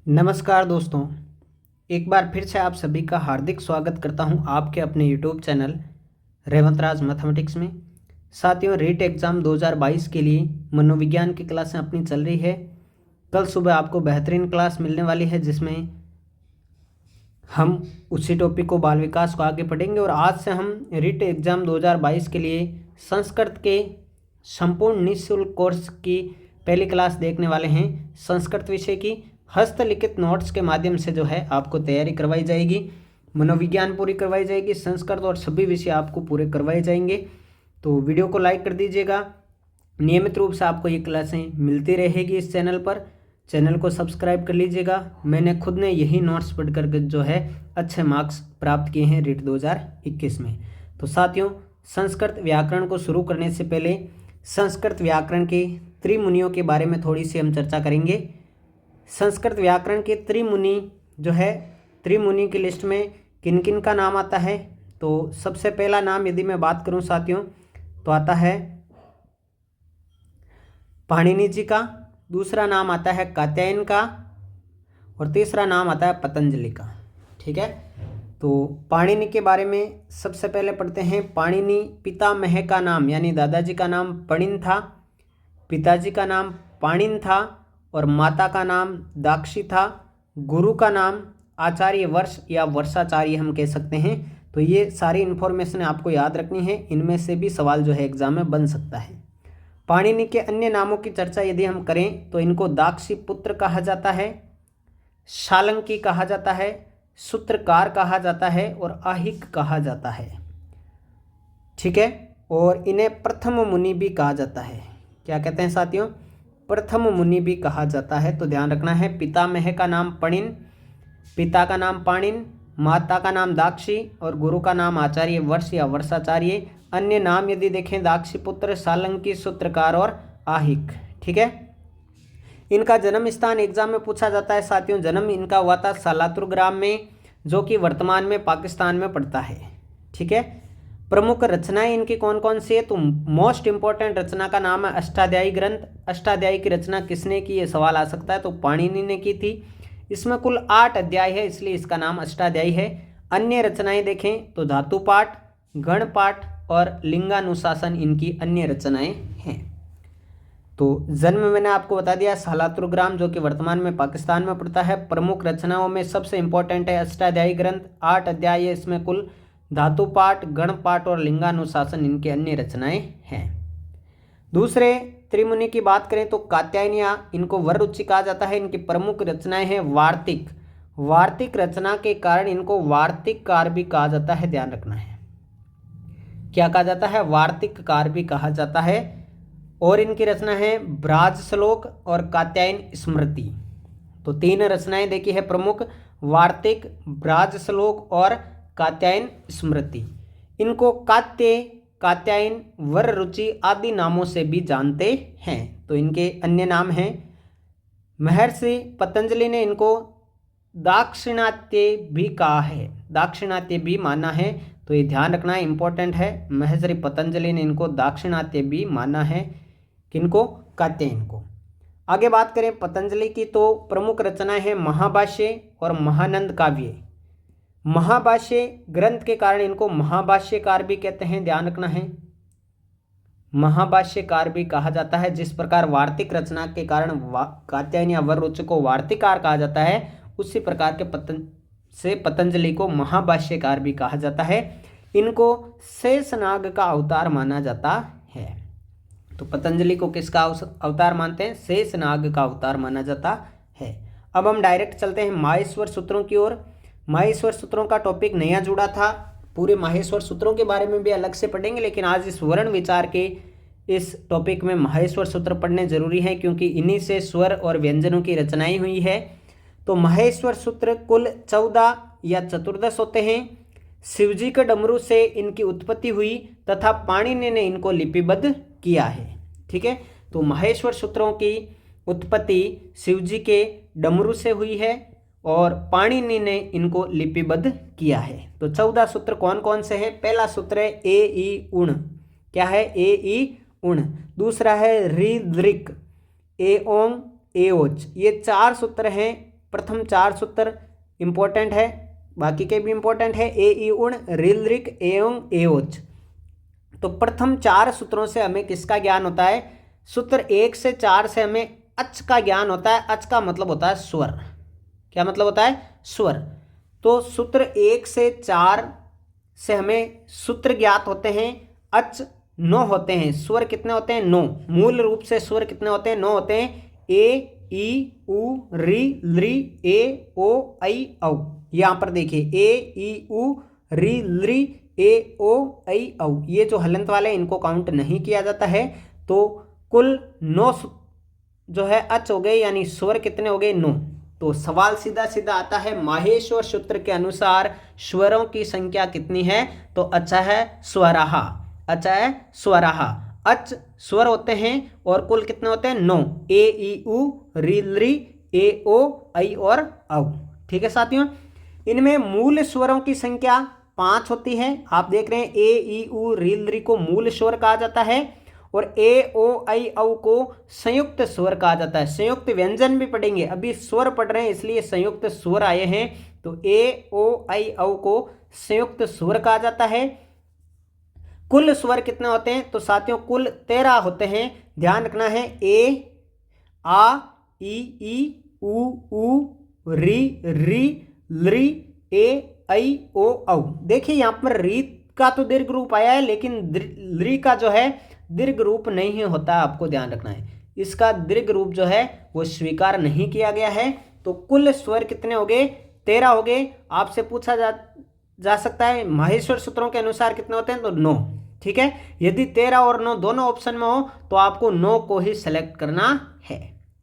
नमस्कार दोस्तों, एक बार फिर से आप सभी का हार्दिक स्वागत करता हूं आपके अपने यूट्यूब चैनल रेवंत राज मैथमेटिक्स में। साथियों, रीट एग्ज़ाम 2022 के लिए मनोविज्ञान की क्लासें अपनी चल रही है। कल सुबह आपको बेहतरीन क्लास मिलने वाली है जिसमें हम उसी टॉपिक को बाल विकास को आगे पढ़ेंगे और आज से हम रीट एग्ज़ाम 2022 के लिए संस्कृत के संपूर्ण निःशुल्क कोर्स की पहली क्लास देखने वाले हैं। संस्कृत विषय की हस्तलिखित नोट्स के माध्यम से जो है आपको तैयारी करवाई जाएगी, मनोविज्ञान पूरी करवाई जाएगी, संस्कृत और सभी विषय आपको पूरे करवाए जाएंगे। तो वीडियो को लाइक कर दीजिएगा। नियमित रूप से आपको ये क्लासें मिलती रहेगी इस चैनल पर। चैनल को सब्सक्राइब कर लीजिएगा। मैंने खुद ने यही नोट्स पढ़ कर जो है अच्छे मार्क्स प्राप्त किए हैं रीट 2021 में। तो साथियों, संस्कृत व्याकरण को शुरू करने से पहले संस्कृत व्याकरण के त्रिमुनियों के बारे में थोड़ी सी हम चर्चा करेंगे। संस्कृत व्याकरण के त्रिमुनि जो है, त्रिमुनि की लिस्ट में किन किन का नाम आता है? तो सबसे पहला नाम यदि मैं बात करूं साथियों तो आता है पाणिनि जी का, दूसरा नाम आता है कात्यायन का और तीसरा नाम आता है पतंजलि का। ठीक है, तो पाणिनि के बारे में सबसे पहले पढ़ते हैं। पाणिनि पितामह का नाम यानी दादाजी का नाम पणिन था, पिताजी का नाम पाणिन था और माता का नाम दाक्षी था। गुरु का नाम आचार्य वर्ष या वर्षाचार्य हम कह सकते हैं। तो ये सारी इन्फॉर्मेशन आपको याद रखनी है, इनमें से भी सवाल जो है एग्जाम में बन सकता है। पाणिनि के अन्य नामों की चर्चा यदि हम करें तो इनको दाक्षी पुत्र कहा जाता है, शालंकी कहा जाता है, सूत्रकार कहा जाता है और आहिक कहा जाता है। ठीक है, और इन्हें प्रथम मुनि भी कहा जाता है। क्या कहते हैं साथियों? प्रथम मुनि भी कहा जाता है। तो ध्यान रखना है, पितामह का नाम पणिन, पिता का नाम पाणिन, माता का नाम दाक्षी और गुरु का नाम आचार्य वर्ष या वर्षाचार्य। अन्य नाम यदि देखें दाक्षी पुत्र, सालंकी, सूत्रकार और आहिक। ठीक है, इनका जन्म स्थान एग्जाम में पूछा जाता है साथियों। जन्म इनका हुआ था सालातुर ग्राम में, जो कि वर्तमान में पाकिस्तान में पड़ता है। ठीक है, प्रमुख रचनाएं इनकी कौन कौन सी है? तो मोस्ट इंपॉर्टेंट रचना का नाम है अष्टाध्यायी ग्रंथ। अष्टाध्यायी की रचना किसने की, ये सवाल आ सकता है। तो पाणिनि ने की थी। इसमें कुल 8 अध्याय है, इसलिए इसका नाम अष्टाध्यायी है। अन्य रचनाएं देखें तो धातुपाठ, गणपाठ और लिंगानुशासन इनकी अन्य रचनाएं हैं। तो जन्म मैंने आपको बता दिया, सालातुर ग्राम जो कि वर्तमान में पाकिस्तान में पड़ता है। प्रमुख रचनाओं में सबसे इंपॉर्टेंट है अष्टाध्यायी ग्रंथ, 8 अध्याय है इसमें कुल। धातुपाठ, गणपाठ और लिंगानुशासन इनके अन्य रचनाएं हैं। दूसरे त्रिमुनि की बात करें तो कात्यायनिया, इनको वररुचि कहा जाता है। इनकी प्रमुख रचनाएं हैं वार्तिक। वार्तिक रचना के कारण इनको वार्तिककार भी कहा जाता है। ध्यान रखना है, क्या कहा जाता है? वार्तिककार भी कहा जाता है। और इनकी रचना है ब्राज श्लोक और कात्यायन स्मृति। तो 3 रचनाएं देखी है प्रमुख, वार्तिक, ब्राज श्लोक और कात्यायन स्मृति। इनको कात्य, कात्यायन, वर रुचि आदि नामों से भी जानते हैं। तो इनके अन्य नाम हैं, महर्षि पतंजलि ने इनको दाक्षिणात्य भी कहा है, दाक्षिणात्य भी माना है। तो ये ध्यान रखना है, इंपॉर्टेंट है। महर्षि पतंजलि ने इनको दाक्षिणात्य भी माना है। किनको? कात्यायन को। आगे बात करें पतंजलि की तो प्रमुख रचनाएं हैं महाभाष्य और महानंद काव्य। महाभाष्य ग्रंथ के कारण इनको महाभाष्यकार भी कहते हैं। ध्यान रखना है, महाभाष्यकार भी कहा जाता है। जिस प्रकार वार्तिक रचना के कारण कात्यायन या वररुचि को वार्तिककार कहा जाता है, उसी प्रकार के पतंजलि को महाभाष्यकार भी कहा जाता है। इनको शेषनाग का अवतार माना जाता है। तो पतंजलि को किसका अवतार मानते हैं? शेषनाग का अवतार माना जाता है। अब हम डायरेक्ट चलते हैं माहेश्वर सूत्रों की ओर। माहेश्वर सूत्रों का टॉपिक नया जुड़ा था। पूरे माहेश्वर सूत्रों के बारे में भी अलग से पढ़ेंगे, लेकिन आज इस वर्ण विचार के इस टॉपिक में माहेश्वर सूत्र पढ़ने जरूरी है, क्योंकि इन्हीं से स्वर और व्यंजनों की रचनाएं हुई है। तो माहेश्वर सूत्र कुल 14 या 14 होते हैं। शिवजी के डमरू से इनकी उत्पत्ति हुई तथा पाणिनि ने इनको लिपिबद्ध किया है। ठीक है, तो माहेश्वर सूत्रों की उत्पत्ति शिवजी के डमरू से हुई है और पाणिनि ने इनको लिपिबद्ध किया है। तो 14 सूत्र कौन कौन से हैं? पहला सूत्र है ए ई उण। क्या है? ए ई उण। दूसरा है रि दृक, ए ओंग, ए ओच। ये 4 सूत्र हैं प्रथम 4 सूत्र इंपॉर्टेंट है, बाकी के भी इंपॉर्टेंट है। ए ई उण रील रिक एवं एओच। तो प्रथम 4 सूत्रों से हमें किसका ज्ञान होता है? सूत्र 1 से 4 से हमें अच का ज्ञान होता है। अच का मतलब होता है स्वर। क्या मतलब होता है? स्वर। तो सूत्र 1 से 4 से हमें सूत्र ज्ञात होते हैं। अच 9 होते हैं। स्वर कितने होते हैं? 9। मूल रूप से स्वर कितने होते हैं? 9 होते हैं। ए ई उ री लृ ए ओ ऐ औ। यहाँ पर देखिए ए ई उ री लृ ए ओ ऐ औ, ये जो हलंत वाले इनको काउंट नहीं किया जाता है। तो कुल 9 जो है अच हो गए, यानी स्वर कितने हो गए? 9। तो सवाल सीधा सीधा आता है, माहेश्वर सूत्र के अनुसार स्वरों की संख्या कितनी है? तो अच्छा है स्वराहा। अच्छा है स्वराहा। अच स्वर होते हैं और कुल कितने होते हैं? 9। ए ई उ री लृ ए ओ ऐ और औ। ठीक है साथियों, इनमें मूल स्वरों की संख्या 5 होती है। आप देख रहे हैं ए ई उ री लृ को मूल स्वर कहा जाता है और ए ओ ऐ औ को संयुक्त स्वर कहा जाता है। संयुक्त व्यंजन भी पढ़ेंगे, अभी स्वर पढ़ रहे हैं इसलिए संयुक्त स्वर आए हैं। तो ए ओ ऐ औ को संयुक्त स्वर कहा जाता है। कुल स्वर कितने होते हैं? तो साथियों कुल 13 होते हैं। ध्यान रखना है, ए आ ई उ री री लृ ए ऐ ओ औ। देखिए यहाँ पर री का तो दीर्घ रूप आया है, लेकिन लृ का जो है दीर्घ रूप नहीं होता, आपको ध्यान रखना है। इसका दीर्घ रूप जो है वो स्वीकार नहीं किया गया है। तो कुल स्वर कितने हो गए? 13 हो गए। आपसे पूछा जा सकता है माहेश्वर सूत्रों के अनुसार कितने होते हैं? तो 9। ठीक है, यदि 13 और 9 दोनों ऑप्शन में हो तो आपको 9 को ही सेलेक्ट करना है।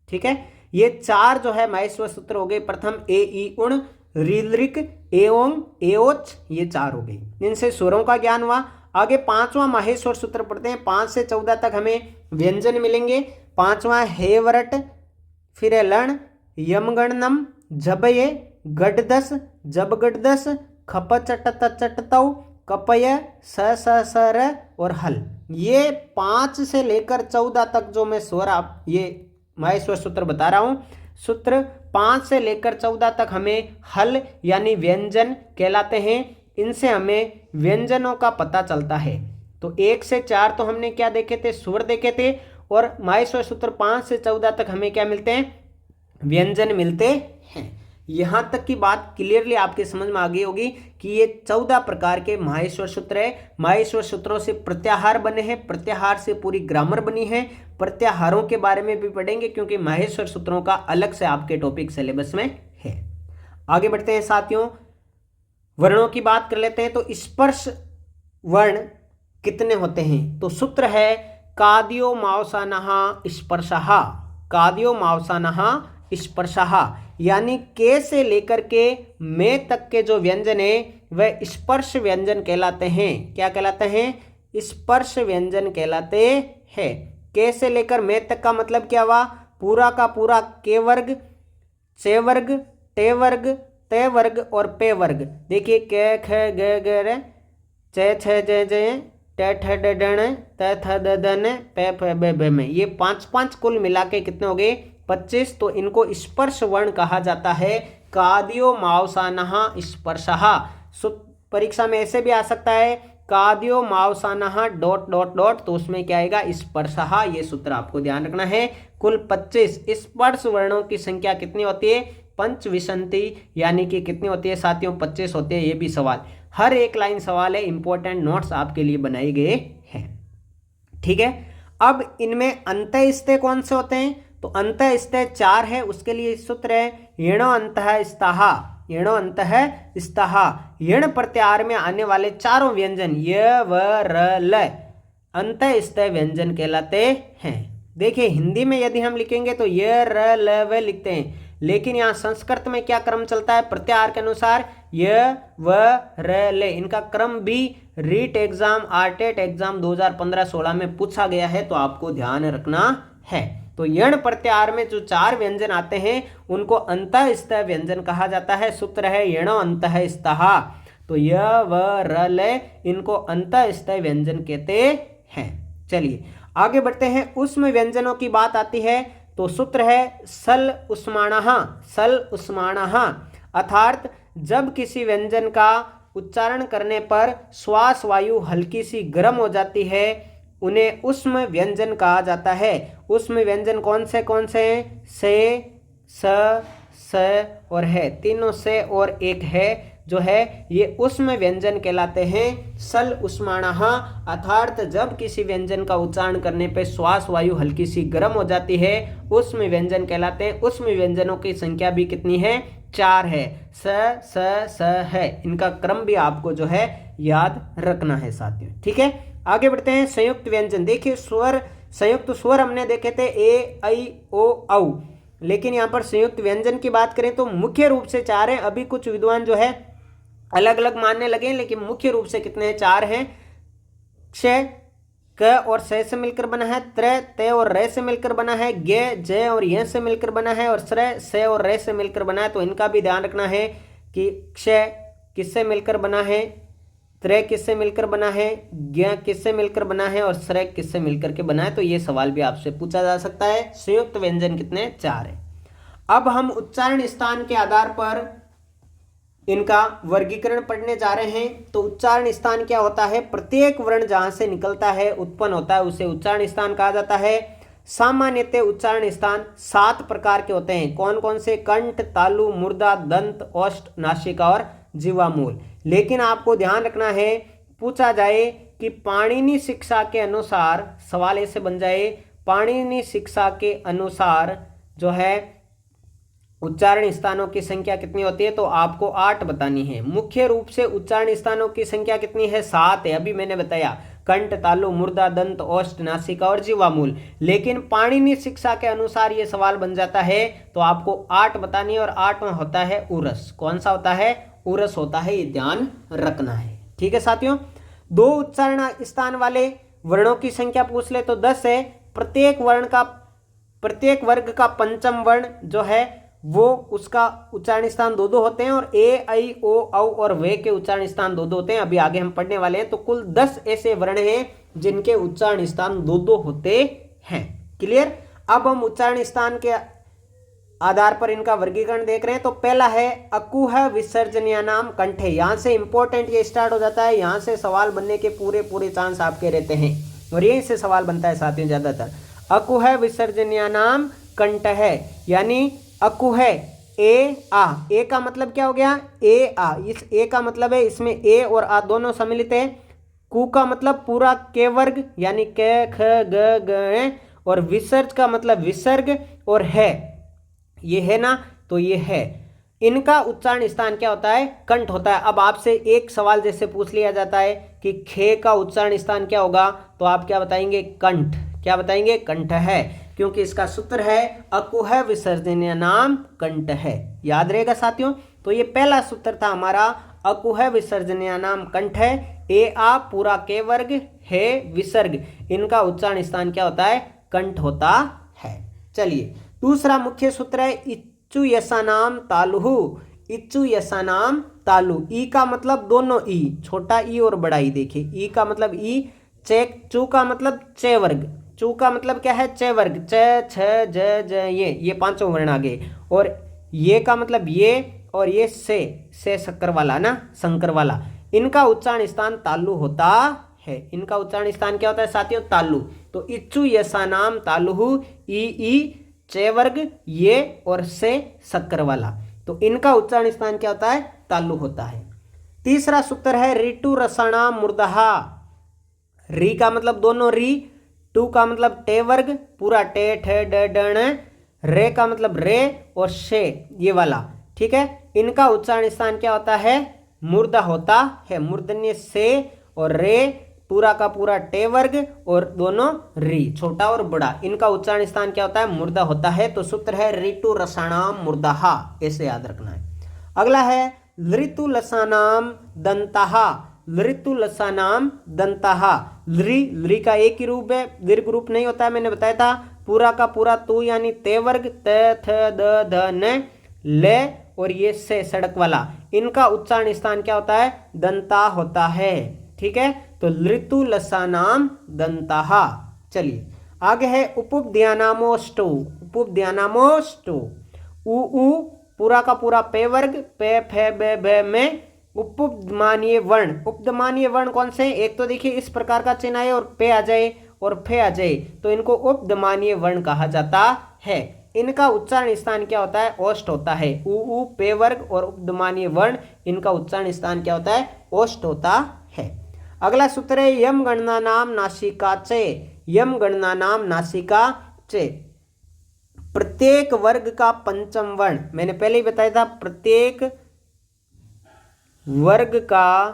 ठीक है, ये 4 जो है माहेश्वर सूत्र हो गए। प्रथम ए ई उण रील रिक एवं एओच, ये 4 हो गई। इनसे स्वरों का ज्ञान हुआ। आगे 5वां माहेश्वर सूत्र पढ़ते हैं। 5 से 14 तक हमें व्यंजन मिलेंगे। 5वां हे वरट, फिर है लण, यमगणनम, जबये, गडदस, जब गडदस, खप चटत चटतौ, कपय, स सर और हल। ये 5 से लेकर 14 तक जो मैं स्वर आप ये माहेश्वर सूत्र बता रहा हूं, सूत्र 5 से लेकर 14 तक हमें हल यानी व्यंजन कहलाते हैं। इनसे हमें व्यंजनों का पता चलता है। तो 1 से 4 तो हमने क्या देखे थे? स्वर देखे थे। और माहेश्वर सूत्र 5 से 14 तक हमें क्या मिलते हैं? व्यंजन मिलते हैं। यहां तक की बात क्लियरली आपके समझ में आ गई होगी कि ये 14 प्रकार के माहेश्वर सूत्र है। माहेश्वर सूत्रों से प्रत्याहार बने हैं, प्रत्याहार से पूरी ग्रामर बनी है। प्रत्याहारों के बारे में भी पढ़ेंगे क्योंकि माहेश्वर सूत्रों का अलग से आपके टॉपिक सिलेबस में है। आगे बढ़ते हैं साथियों, वर्णों की बात कर लेते हैं। तो स्पर्श वर्ण कितने होते हैं? तो सूत्र है काद्यो मावसानः स्पर्शः। काद्यो मावसानः स्पर्शः, यानी के से लेकर के में तक के जो व्यंजन है वह स्पर्श व्यंजन कहलाते हैं। क्या कहलाते हैं? स्पर्श व्यंजन कहलाते हैं। के से लेकर में तक का मतलब क्या हुआ? पूरा का पूरा के वर्ग, चे वर्ग, टे वर्ग, ते वर्ग और पे वर्ग। देखिए के ख ग ग रे, चे छ जे जे, टे ठ ड डण, ते थ द दन, पे फ बे बे में, ये 5 कुल मिला के कितने हो गए? 25। तो इनको स्पर्श वर्ण कहा जाता है। काद्यो मावसानः स्पर्शः। परीक्षा में ऐसे भी आ सकता है काद्यो मावसानः डॉट डॉट डॉट, तो उसमें क्या आएगा? स्पर्शः। ये सूत्र आपको ध्यान रखना है। कुल 25 स्पर्श वर्णों की संख्या कितनी होती है? पंचविंशति, यानी कि कितनी होती है साथियों? 25 होती है। ये भी सवाल, हर एक लाइन सवाल है, इंपॉर्टेंट नोट्स आपके लिए बनाए गए हैं। ठीक है, अब इनमें अंतःस्थ कौन से होते हैं? तो अंतःस्थ 4 है, उसके लिए सूत्र है यणो अंतः स्तः। यणो अंतः स्तः, यण प्रत्याहार में आने वाले चारों व्यंजन य व र ल अंतःस्थ व्यंजन कहलाते हैं। देखिए हिंदी में यदि हम लिखेंगे तो य र ल व लिखते हैं, लेकिन यहाँ संस्कृत में क्या क्रम चलता है? प्रत्याहार के अनुसार य व र ल। इनका क्रम भी रीट एग्जाम, आरटेट एग्जाम 2015-16 में पूछा गया है, तो आपको ध्यान रखना है। तो यण प्रत्याहार में जो 4 व्यंजन आते हैं उनको अंतःस्थ व्यंजन कहा जाता है। सूत्र है यणो अंतः स्तः। तो य व र ल इनको अंतःस्थ व्यंजन कहते हैं। चलिए आगे बढ़ते हैं। उष्म व्यंजनों की बात आती है। तो तो सूत्र है सल उस्मानः, सल उस्मानः, अर्थात जब किसी व्यंजन का उच्चारण करने पर श्वास वायु हल्की सी गर्म हो जाती है उन्हें उष्म व्यंजन कहा जाता है। उष्म व्यंजन कौन से हैं? से, स और है, तीनों से और एक है जो है ये उष्म व्यंजन कहलाते हैं। सल उस्मानः अर्थात जब किसी व्यंजन का उच्चारण करने पर श्वास वायु हल्की सी गर्म हो जाती है उष्म व्यंजन कहलाते हैं। उष्म व्यंजनों की संख्या भी कितनी है? 4 है। स है, इनका क्रम भी आपको जो है याद रखना है साथियों। ठीक है, आगे बढ़ते हैं। संयुक्त व्यंजन, देखिए स्वर, संयुक्त स्वर हमने देखे थे ए, ऐ, ओ, औ, लेकिन यहाँ पर संयुक्त व्यंजन की बात करें तो मुख्य रूप से 4 हैं। अभी कुछ विद्वान जो है अलग अलग मानने लगे, लेकिन मुख्य रूप से कितने हैं? 4 हैं। क्ष, क और से मिलकर बना है, त्र, ते और रे से मिलकर बना है, गे, ज और य से मिलकर बना है, और श्र, से और रे से मिलकर बना है। तो इनका भी ध्यान रखना है कि क्ष किससे मिलकर बना है, त्र किससे मिलकर बना है, ज्ञ किससे मिलकर बना है, और श्र किससे मिलकर के बना है। तो ये सवाल भी आपसे पूछा जा सकता है। संयुक्त व्यंजन कितने? 4 है। अब हम उच्चारण स्थान के आधार पर इनका वर्गीकरण पढ़ने जा रहे हैं। तो उच्चारण स्थान क्या होता है? प्रत्येक वर्ण जहां से निकलता है, उत्पन्न होता है, उसे उच्चारण स्थान कहा जाता है। सामान्यतः उच्चारण स्थान 7 प्रकार के होते हैं। कौन कौन से? कंठ, तालु, मुर्दा, दंत, ओष्ठ, नासिका और जीवामूल। लेकिन आपको ध्यान रखना है, पूछा जाए कि पाणिनि शिक्षा के अनुसार, सवाल ऐसे बन जाए, पाणिनि शिक्षा के अनुसार जो है उच्चारण स्थानों की संख्या कितनी होती है? तो आपको 8 बतानी है। मुख्य रूप से उच्चारण स्थानों की संख्या कितनी है? 7 है। अभी मैंने बताया कंठ, तालु, मुर्दा, दंत, ओष्ठ, नासिका और जीवामूल। लेकिन पाणिनि शिक्षा के अनुसार ये सवाल बन जाता है तो आपको 8 बतानी है, और 8वां होता है उरस। कौन सा होता है? उरस होता है, ये ध्यान रखना है। ठीक है साथियों, 2 उच्चारण स्थान वाले वर्णों की संख्या पूछ ले तो 10 है। प्रत्येक प्रत्येक वर्ग का पंचम वर्ण जो है वो उसका उच्चारण स्थान 2-2 होते हैं, और ए, ऐ, ओ, औ और वे के उच्चारण स्थान 2-2 होते हैं। अभी आगे हम पढ़ने वाले हैं। तो कुल 10 ऐसे वर्ण हैं जिनके उच्चारण स्थान 2-2 होते हैं। क्लियर? अब हम उच्चारण स्थान के आधार पर इनका वर्गीकरण देख रहे हैं। तो पहला है अकुह विसर्जनीयानाम कंठे। यहां से इंपॉर्टेंट ये स्टार्ट हो जाता है, यहां से सवाल बनने के पूरे चांस आपके रहते हैं, और यहीं से सवाल बनता है साथियों ज्यादातर। अकुह विसर्जनीयानाम कंठ है, यानी अकुह ए, आ। ए का मतलब क्या हो गया? ए, आ। इस ए का मतलब है इसमें ए और आ दोनों सम्मिलित है। कु का मतलब पूरा के वर्ग, यानी क, ख, ग, ग, और विसर्ज का मतलब विसर्ग, और है, ये है ना, तो ये है। इनका उच्चारण स्थान क्या होता है? कंठ होता है। अब आपसे एक सवाल जैसे पूछ लिया जाता है कि खे का उच्चारण स्थान क्या होगा, तो आप क्या बताएंगे? कंठ। क्या बताएंगे? कंठ है, क्योंकि इसका सूत्र है अकुह विसर्जनीयानाम कंठ है। याद रहेगा साथियों। तो ये पहला सूत्र था हमारा, अकुह विसर्जनीयानाम कंठ है। ए, आ पूरा के वर्ग, है विसर्ग, इनका उच्चारण स्थान क्या होता है? कंठ होता है। चलिए, दूसरा मुख्य सूत्र है इच्चु यसानाम तालुहु। इच्चु यसानाम तालु। ई का मतलब दोनों ई, छोटा ई और बड़ा ई। देखिए, ई का मतलब ई, चू का मतलब चे वर्ग, चू का मतलब क्या है? चे वर्ग, च, छ, ज, ज, ये 5 वर्ण आ गए, और ये का मतलब ये, और ये से शक्कर वाला ना, शंकर वाला। इनका उच्चारण स्थान तालु होता है। इनका उच्चारण स्थान क्या होता है साथियों? तालु। तो इच्चु यसानाम तालुहु, ई चे वर्ग, ये और से शक्कर वाला, तो इनका उच्चारण स्थान क्या होता है? तालु होता है। तीसरा सूत्र है ऋतु रसाणाम मूर्धः। री का मतलब दोनों री, टू का मतलब टे वर्ग, पूरा टे, ठ, ड, डण, रे का मतलब रे, और शे, ये वाला। ठीक है, इनका उच्चारण स्थान क्या होता है? मूर्धा होता है। मूर्धन्य से और रे, पूरा का पूरा टे वर्ग, और दोनों री, छोटा और बड़ा, इनका उच्चारण स्थान क्या होता है? मूर्धा होता है। तो सूत्र है ऋतु रसाणाम मूर्धः, ऐसे याद रखना है। अगला है लृतु लसानाम दंतः। लृतु लसानाम दंतः। लृ का एक ही रूप है, दीर्घ रूप नहीं होता है, मैंने बताया था। पूरा का पूरा तू यानी ते वर्ग, त, थ, द, ध, न, ले, और ये से सड़क वाला, इनका उच्चारण स्थान क्या होता है? दंता होता है। ठीक है, तो लृतु लसानाम दंतः। चलिए आगे है उपपद्यानामोष्टौ। उपुपध्यानामोष्टो। उ पूरा का पूरा पे वर्ग, पे फे बे बे में उपपदमानीय वर्ण। उपपदमानीय वर्ण कौन से? एक तो देखिए इस प्रकार का चिन्ह आए और पे आ जाए और फे आ जाए तो इनको उपपदमानीय वर्ण कहा जाता है। इनका उच्चारण स्थान क्या होता है? ओष्ठ होता है। उ पे वर्ग और उपपदमानीय वर्ण, इनका उच्चारण स्थान क्या होता है? ओष्ठ होता है। अगला सूत्र है यम गणना नाम नासिका चे। यम गणना नाम नासिका चे। प्रत्येक वर्ग का पंचम वर्ण, मैंने पहले ही बताया था, प्रत्येक वर्ग का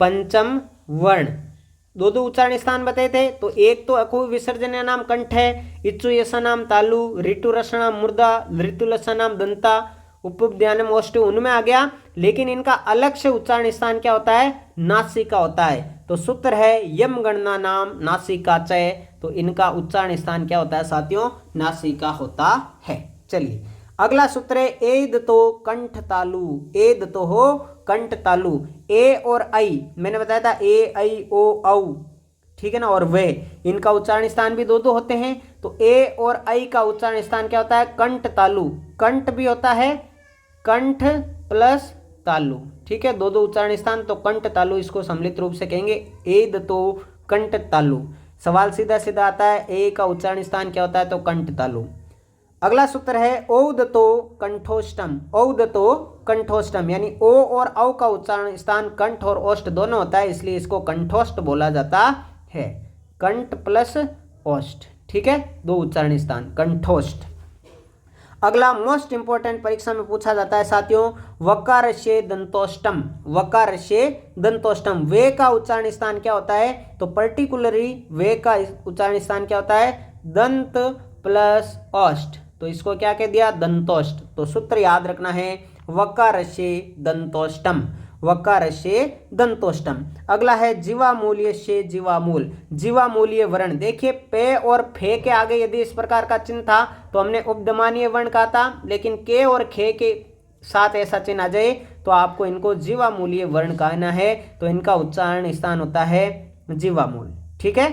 पंचम वर्ण। दो दो उच्चारण स्थान बताए थे। तो एक तो अकु विसर्जन नाम कंठ है, इच्चु यसा नाम तालु, ऋतु रसनाम मुर्दा, ऋतु लसा नाम दंता, उपपद्यानम ओष्ठ उनमें आ गया। लेकिन इनका अलग से उच्चारण स्थान क्या होता है? नासिका होता है। तो सूत्र है यम गणना नाम नासिका चय। तो इनका उच्चारण स्थान क्या होता है साथियों? नासिका होता है। चलिए अगला सूत्र है एद तो कंठ तालु। एद तो हो कंठ तालु। ए और आई मैंने बताया था, ए आई ओ औ, ठीक है ना, और वे, इनका उच्चारण स्थान भी दो दो होते हैं। तो ए और आई का उच्चारण स्थान क्या होता है? कंठ तालु। कंठ भी होता है, कंठ प्लस तालु, ठीक है, दो दो उच्चारण स्थान। तो कंठ तालु इसको सम्मिलित रूप से कहेंगे एद तो कंठ तालु। सवाल सीधा सीधा आता है, ए का उच्चारण स्थान क्या होता है? तो कंठ तालु। अगला सूत्र है औदतो कंठोष्टम। औदतो कंठोष्टम, यानी ओ और औ का उच्चारण स्थान कंठ और ओष्ठ दोनों होता है, इसलिए इसको कंठोष्ट बोला जाता है। कंठ प्लस ओष्ठ, ठीक है, दो उच्चारण स्थान कंठोष्ट। अगला मोस्ट इंपोर्टेंट परीक्षा में पूछा जाता है साथियों, वकारस्य दंतोष्टम। वकारस्य दंतोष्टम, वे का उच्चारण स्थान क्या होता है? तो पर्टिकुलरली वे का उच्चारण स्थान क्या होता है? दंत प्लस ओष्ठ, तो इसको क्या कह दिया? दंतोष्ट। तो सूत्र याद रखना है वकारस्य दंतोष्टम। वकारस्य दंतोष्टम। अगला है जीवामूल्यस्य जीवामूल। जीवामूल्य वर्ण, देखिए पे और फे के आगे यदि इस प्रकार का चिन्ह था तो हमने उपदमानीय वर्ण कहा था, लेकिन के और खे के साथ ऐसा चिन्ह आ जाए तो आपको इनको जीवामूल्य वर्ण कहना है। तो इनका उच्चारण स्थान होता है जीवामूल, ठीक है।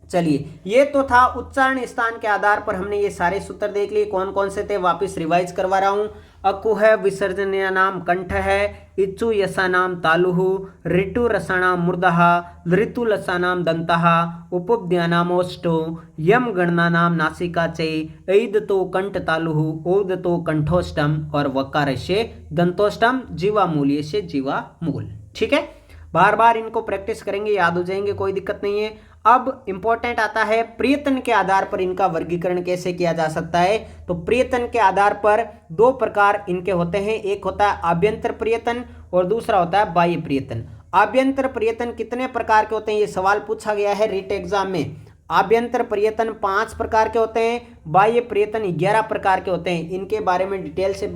चलिए ये तो था उच्चारण स्थान के आधार पर हमने ये सारे सूत्र देख लिए। कौन कौन से थे वापस रिवाइज करवा रहा हूं। अकु है विसर्जनीय नाम कंठ है, इच्चु यसा नाम तालुः, ऋतु रसाणाम मूर्धः, ऋतु लसानाम दंतः, उपपद्यानामोष्ठो, यम गणना नाम नासिका चे, ऐदतो कंठ तालुः, औदतो कंठोष्टम और वकारस्य दंतोष्टम, जीवामूल्य से जीवामूल, ठीक है। बार बार इनको प्रैक्टिस करेंगे, याद हो जाएंगे, कोई दिक्कत नहीं है। अब इंपॉर्टेंट आता है प्रियतन के आधार पर इनका वर्गीकरण कैसे किया जा सकता है। तो प्रियतन के आधार पर दो प्रकार इनके होते हैं, एक होता है आभ्यंतर प्रियतन और दूसरा होता है बाह्य प्रियतन। आभ्यंतर प्रियतन कितने प्रकार के होते हैं, ये सवाल पूछा गया है रीट एग्जाम में। आभ्यंतर प्रियतन 5 प्रकार के होते हैं, बाह्य प्रियतन 11 प्रकार के होते हैं। इनके बारे में डिटेल से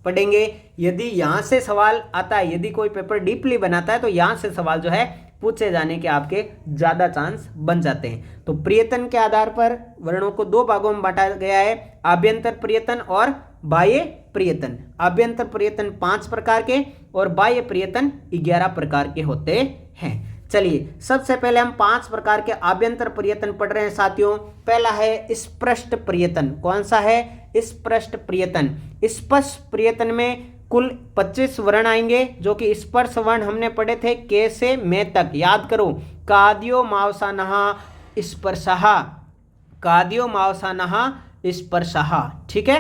पढ़ेंगे। यदि यहाँ से सवाल आता है, यदि कोई पेपर डीपली बनाता है तो यहाँ से सवाल जो है पूछे जाने के आपके ज्यादा चांस बन जाते हैं। तो प्रियतन के आधार पर वर्णों को दो भागों में बांटा गया है, आभ्यंतर प्रियतन और बाह्य प्रियतन। आभ्यंतर प्रियतन 5 प्रकार के और बाह्य प्रियतन 11 प्रकार के होते हैं। चलिए सबसे पहले हम 5 प्रकार के आभ्यंतर प्रियतन पढ़ रहे हैं साथियों। पहला है स्पष्ट प्रियतन। कौन सा है? स्पष्ट प्रियतन। स्पष्ट प्रियतन में कुल 25 वर्ण आएंगे, जो कि स्पर्श वर्ण हमने पढ़े थे के से मे तक, याद करो। काद्यो मावसानः स्पर्शः, काद्यो मावसानः स्पर्शः, ठीक है।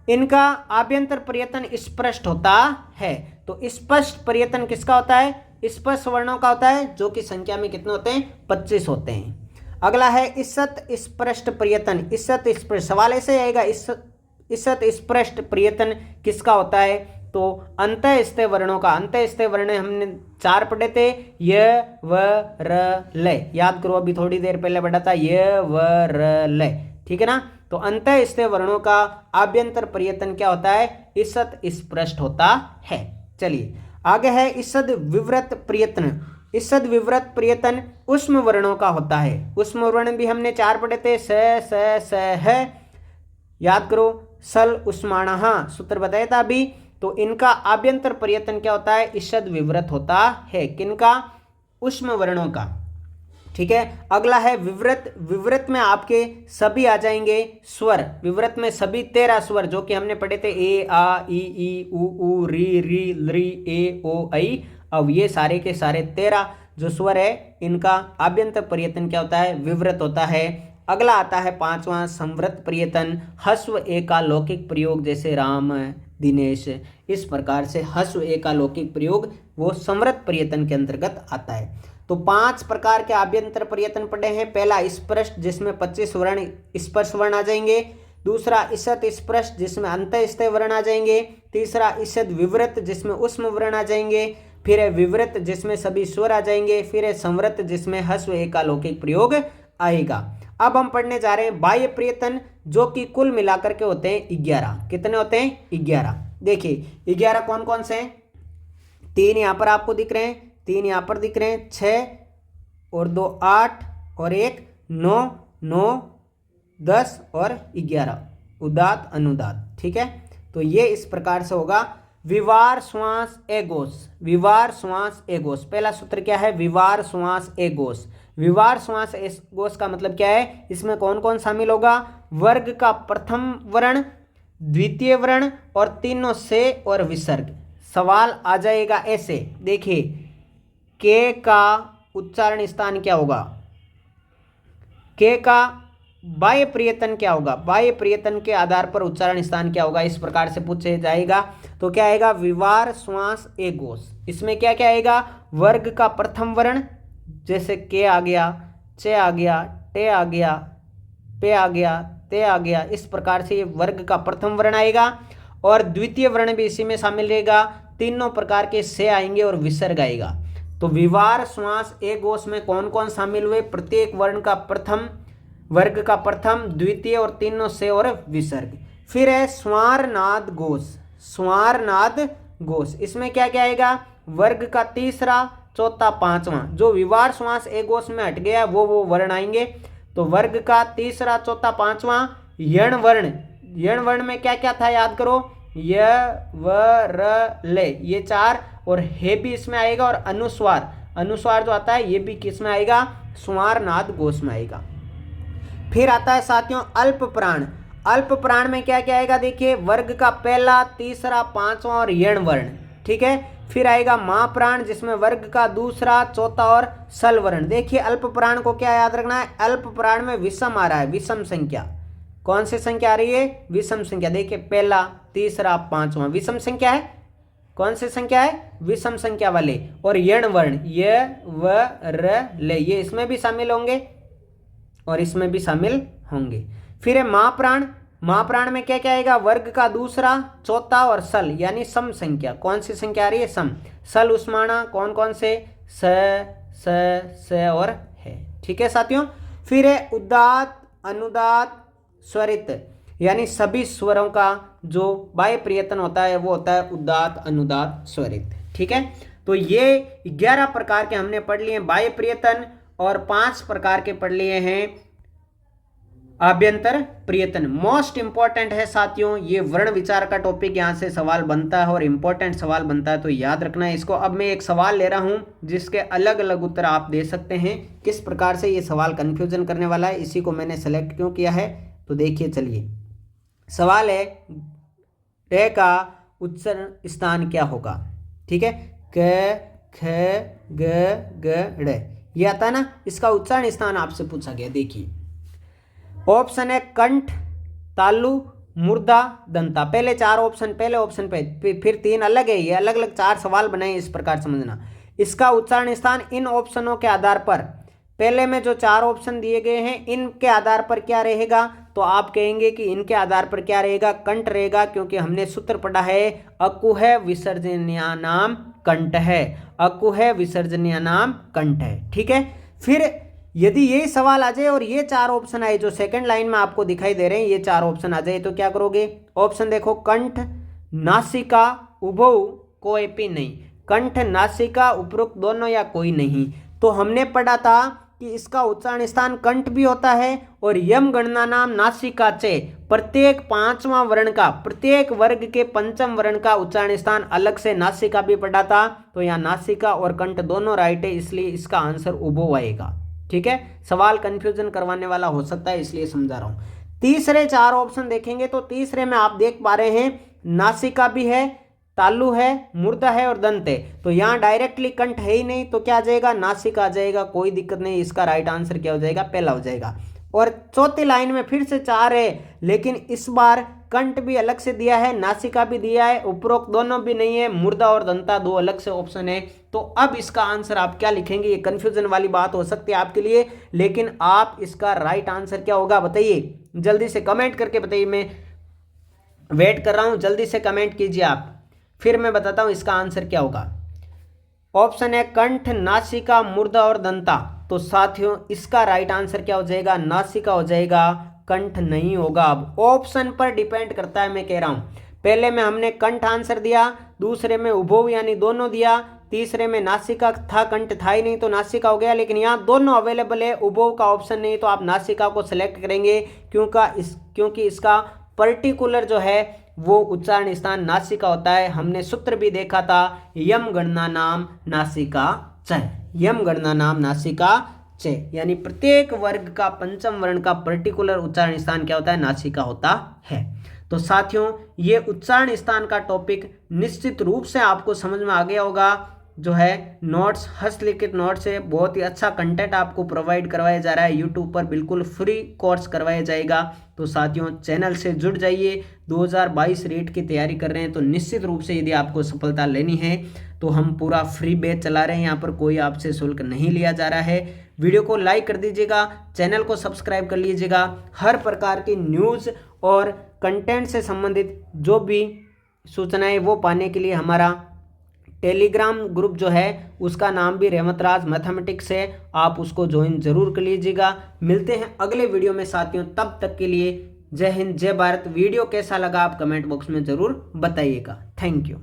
इनका आभ्यंतर प्रियतन स्पष्ट होता है। तो स्पष्ट प्रियतन किसका होता है? स्पष्ट वर्णों का होता है, जो कि संख्या में कितने होते हैं? 25 होते हैं। अगला है ईषत् स्पष्ट प्रियतन। ईषत् स्पष्ट, सवाल ऐसे आएगा, ईषत् स्पष्ट प्रियतन किसका होता है? तो अंतःस्थ वर्णों का। अंतःस्थ वर्ण हमने 4 पढ़े थे, य व र ल, याद करो, अभी थोड़ी देर पहले पढ़ा था य व र ल, ठीक है ना। तो अंतःस्थ वर्णों का आभ्यंतर प्रियतन क्या होता है? ईषत् स्पष्ट होता है। चलिए आगे है ईषद् विवृत प्रियतन। ईषद् विवृत प्रियतन उष्म वर्णों का होता है। उष्म वर्ण भी हमने 4 पढ़े थे, स ह, याद करो, सल उष्माणः, सूत्र बताया था अभी। तो इनका आभ्यंतर प्रियतन क्या होता है? ईषद् विवृत होता है। किनका? उष्म वर्णों का, ठीक है। अगला है विवृत। विवृत में आपके सभी आ जाएंगे स्वर। विवृत में सभी 13 स्वर जो कि हमने पढ़े थे, ए आ ई उ री री लृ ए ओ ऐ। अब ये सारे के सारे 13 जो स्वर है इनका आभ्यंतर प्रयत्न क्या होता है, विवृत होता है। अगला आता है 5वां संवृत प्रयत्न। हस्व ए का लौकिक प्रयोग, जैसे राम दिनेश, इस प्रकार से हस्व ए का लौकिक प्रयोग वो संवृत प्रयत्न के अंतर्गत आता है। तो 5 प्रकार के आभ्यंतर प्रयत्न पढ़े हैं। पहला स्पृष्ट जिसमें 25 वर्ण स्पर्श वर्ण आ जाएंगे। दूसरा ईषद स्पृष्ट जिसमें अंतःस्थ वर्ण आ जाएंगे। तीसरा ईषद विवृत जिसमें ऊष्म वर्ण आ जाएंगे। फिर है विवृत जिसमें सभी स्वर आ जाएंगे। फिर है संवृत जिसमें हस्व ए का लौकिक प्रयोग आएगा। अब हम पढ़ने जा रहे हैं बाह्य प्रयत्न, जो कि कुल मिलाकर के होते हैं 11। कितने होते हैं, 11। देखिए 11 कौन कौन से हैं, 3 यहाँ पर आपको दिख रहे हैं, 3 यहाँ पर दिख रहे हैं, 6 और 2 8 और 1 9, 9 10 और 11, उदात अनुदात। ठीक है, तो ये इस प्रकार से होगा। विवार श्वास एगोस। विवार श्वास एगोस, पहला सूत्र क्या है, विवार श्वास एगोस। विवार श्वास एगोस का मतलब क्या है, इसमें कौन कौन शामिल होगा, वर्ग का प्रथम वर्ण, द्वितीय वर्ण और तीनों से और विसर्ग। सवाल आ जाएगा ऐसे, देखिए के का उच्चारण स्थान क्या होगा, के का बाह्य प्रयत्न क्या होगा, बाह्य प्रयत्न के आधार पर उच्चारण स्थान क्या होगा, इस प्रकार से पूछे जाएगा। तो क्या आएगा, विवार श्वास एगोस। इसमें क्या क्या आएगा, वर्ग का प्रथम वर्ण, जैसे के आ गया, चे आ गया, टे आ गया, पे आ गया, ते आ गया, इस प्रकार से ये वर्ग का प्रथम वर्ण आएगा। और द्वितीय वर्ण भी इसी में शामिल रहेगा। तीनों प्रकार के से आएंगे और विसर्ग आएगा। तो विवार श्वास एगोस में कौन कौन शामिल हुए, प्रत्येक वर्ण का प्रथम, वर्ग का प्रथम, द्वितीय और तीनों से और विसर्ग। फिर है स्वार नाद घोष। स्वार नाद घोष, इसमें क्या क्या आएगा, वर्ग का तीसरा, चौथा, पांचवा। जो विवार श्वास एगोस में हट गया वो वर्ण आएंगे। तो वर्ग का तीसरा, चौथा, पांचवा। यण वर्ण, यण वर्ण में क्या क्या था याद करो, य व र ले, ये 4 और हे भी इसमें आएगा। और अनुस्वार, अनुस्वार जो आता है ये भी किस में आएगा, स्वार नाद घोष में आएगा। फिर आता है साथियों अल्प प्राण। अल्प प्राण में क्या क्या आएगा, देखिए वर्ग का पहला, तीसरा, पांचवा और यण वर्ण। ठीक है, फिर आएगा महाप्राण जिसमें वर्ग का दूसरा, चौथा और सल वर्ण। देखिए अल्प प्राण को क्या याद रखना है, अल्प प्राण में विषम आ रहा है, विषम संख्या। कौन सी संख्या आ रही है, विषम संख्या। देखिए पहला, तीसरा, पांचवा विषम संख्या है। कौन सी संख्या है, विषम संख्या वाले। और यण वर्ण य व र ले, ये इसमें भी शामिल होंगे और इसमें भी शामिल होंगे। फिर है महाप्राण। महाप्राण में क्या क्या आएगा, वर्ग का दूसरा, चौथा और सल, यानी सम संख्या। कौन सी संख्या आ रही है, सम। सल उस्माना कौन कौन से, स और है। ठीक है साथियों। फिर है उदात अनुदात स्वरित, यानी सभी स्वरों का जो बाह्य प्रयत्न होता है वो होता है उदात अनुदात स्वरित। ठीक है, तो ये 11 प्रकार के हमने पढ़ लिए बाह्य प्रयत्न और 5 प्रकार के पढ़ लिए हैं आभ्यंतर प्रयत्न। मोस्ट इंपॉर्टेंट है साथियों, ये वर्ण विचार का टॉपिक, यहाँ से सवाल बनता है और इंपॉर्टेंट सवाल बनता है, तो याद रखना है इसको। अब मैं एक सवाल ले रहा हूँ जिसके अलग अलग उत्तर आप दे सकते हैं। किस प्रकार से ये सवाल कंफ्यूजन करने वाला है, इसी को मैंने सेलेक्ट क्यों किया है, तो देखिए चलिए। सवाल है ट का उच्चारण स्थान क्या होगा। ठीक है, क ख ग ग ड़, ये आता है ना, इसका उच्चारण स्थान आपसे पूछा गया। देखिए ऑप्शन है कंठ, तालु, मुर्दा, दंता। पहले 4 ऑप्शन, पहले ऑप्शन पे फिर 3 अलग है, ये अलग अलग 4 सवाल बनाए, इस प्रकार समझना। इसका उच्चारण स्थान इन ऑप्शनों के आधार पर, पहले में जो 4 ऑप्शन दिए गए हैं इनके आधार पर क्या रहेगा, तो आप कहेंगे कि इनके आधार पर क्या रहेगा, कंठ रहेगा, क्योंकि हमने सूत्र पढ़ा है अकुह विसर्जनीय नाम कंठ है, अकुह विसर्जनीय नाम कंठ है। ठीक है, फिर यदि ये सवाल आ जाए और ये 4 ऑप्शन आए जो सेकंड लाइन में आपको दिखाई दे रहे हैं, ये 4 ऑप्शन आ जाए तो क्या करोगे। ऑप्शन देखो, कंठ, नासिका, उभौ, कोई भी नहीं। कंठ, नासिका, उपरोक्त दोनों या कोई नहीं। तो हमने पढ़ा था कि इसका उच्चारण स्थान कंठ भी होता है और यम गणना नाम नासिका चे, प्रत्येक 5वां वर्ण का, प्रत्येक वर्ग के 5वें वर्ण का उच्चारण स्थान अलग से नासिका भी पढ़ा था। तो यहाँ नासिका और कंठ दोनों राइट है, इसलिए इसका आंसर उभौ आएगा। ठीक है, सवाल कंफ्यूजन करवाने वाला हो सकता है, इसलिए समझा रहा हूं। तीसरे 4 ऑप्शन देखेंगे तो तीसरे में आप देख पा रहे हैं नासिका भी है, तालु है, मूर्धा है और दंत है। तो यहाँ डायरेक्टली कंठ है ही नहीं, तो क्या आ जाएगा, नासिका आ जाएगा, कोई दिक्कत नहीं। इसका राइट आंसर क्या हो जाएगा, पहला हो जाएगा। और चौथी लाइन में फिर से 4 है, लेकिन इस बार कंठ भी अलग से दिया है, नासिका भी दिया है, उपरोक्त दोनों भी नहीं है, मूर्धा और दंता 2 अलग से ऑप्शन है। तो अब इसका आंसर आप क्या लिखेंगे, ये कंफ्यूजन वाली बात हो सकती है आपके लिए, लेकिन आप इसका राइट आंसर क्या होगा बताइए, जल्दी से कमेंट करके बताइए। मैं वेट कर रहा हूं, जल्दी से कमेंट कीजिए आप, फिर मैं बताता हूं इसका आंसर क्या होगा। ऑप्शन है कंठ, नासिका, मूर्धा और दंता। तो साथियों इसका राइट आंसर क्या हो जाएगा, नासिका हो जाएगा, कंठ नहीं होगा। अब ऑप्शन पर डिपेंड करता है, मैं कह रहा हूं। पहले में हमने कंठ आंसर दिया, दूसरे में उभव यानी दोनों दिया, तीसरे में नासिका था, कंठ था ही नहीं तो नासिका हो गया। लेकिन यहाँ दोनों अवेलेबल है, उभव का ऑप्शन नहीं, तो आप नासिका को सिलेक्ट करेंगे, क्योंकि इसका पर्टिकुलर जो है वो उच्चारण स्थान नासिका होता है। हमने सूत्र भी देखा था, यम गणना नाम नासिका च, यम गणना नाम नासिका च, यानी प्रत्येक वर्ग का पंचम वर्ण का पर्टिकुलर उच्चारण स्थान क्या होता है, नासिका होता है। तो साथियों ये उच्चारण स्थान का टॉपिक निश्चित रूप से आपको समझ में आ गया होगा। जो है नोट्स, हस्तलिखित नोट्स है, बहुत ही अच्छा कंटेंट आपको प्रोवाइड करवाया जा रहा है यूट्यूब पर, बिल्कुल फ्री कोर्स करवाया जाएगा। तो साथियों चैनल से जुड़ जाइए। 2022 रीट की तैयारी कर रहे हैं तो निश्चित रूप से यदि आपको सफलता लेनी है तो हम पूरा फ्री बैच चला रहे हैं, यहाँ पर कोई आपसे शुल्क नहीं लिया जा रहा है। वीडियो को लाइक कर दीजिएगा, चैनल को सब्सक्राइब कर लीजिएगा। हर प्रकार की न्यूज़ और कंटेंट से संबंधित जो भी सूचनाएं वो पाने के लिए हमारा टेलीग्राम ग्रुप जो है उसका नाम भी रहमतराज मैथमेटिक्स है, आप उसको ज्वाइन जरूर कर लीजिएगा। मिलते हैं अगले वीडियो में साथियों, तब तक के लिए जय हिंद, जय भारत। वीडियो कैसा लगा आप कमेंट बॉक्स में जरूर बताइएगा। Thank you.